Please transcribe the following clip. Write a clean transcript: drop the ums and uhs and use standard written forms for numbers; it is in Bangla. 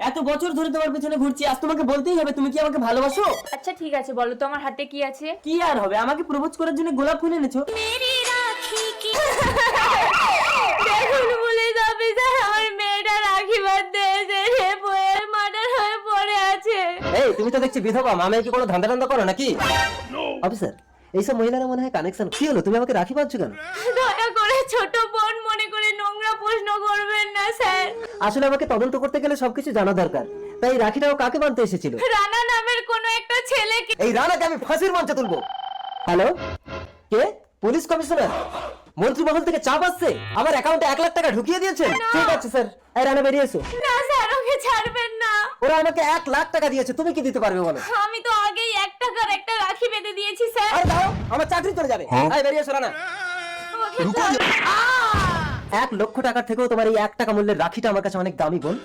এত বছর ধরে তোমার পেছনে ঘুরছি, আজ তোমাকে বলতেই হবে তুমি কি আমাকে ভালোবাসো? আচ্ছা ঠিক আছে, বলো তো আমার হাতে কি আছে? কি আর হবে, আমাকে প্রপোজ করার জন্য গোলাপ ফুল এনেছো। দেখুন পুলিশ অফিসার, আমার মেয়েটা রাখি বাঁধতে এসে রেপ হয়ে মার্ডার হয়ে পড়ে আছে। এই তুমি তো দেখছি বিধবা, মামে কি কোনো ধান্দা টান্দা করো নাকি? অফিসার, এইসব মহিলারা মনে হয় কানেকশন। কি হলো, তুমি আমাকে রাখি বাঁধছো কেন? দয়া করে ছোট বোন মনে করে নোংরা প্রশ্ন করবেন না স্যার। আসলে আমাকে তদন্ত করতে গেলে সবকিছু জানা দরকার, তাই এই রাখিটাও কাকে বাঁধতে এসেছিল? রানা নামের কোনো একটা ছেলেকে। এই রানাকে আমি ফাঁসির মঞ্চে তুলবো। হ্যালো, কে? Police commissioner? মন্ত্রী মহল থেকে চাপ আসছে, আমার অ্যাকাউন্টে 1 লাখ টাকা ঢুকিয়ে দিয়েছেন। ঠিক আছে স্যার, এই রানা বেরিয়ে এসো। না স্যার, ওকে ছাড়বেন না। ওরা আমাকে 1 লাখ টাকা দিয়েছে, তুমি কি দিতে পারবে বলো? আমি তো আগেই 1 টাকার একটা রাখি বেঁধে দিয়েছি স্যার। আরে দাও, আমার চাকরি চলে যাবে। এই বেরিয়ে এসো রানা। ওকে ছাড়বেন। 1 লক্ষ টাকার থেকেও তোমার এই 1 টাকা মূল্যের রাখিটা আমার কাছে অনেক দামি বোন।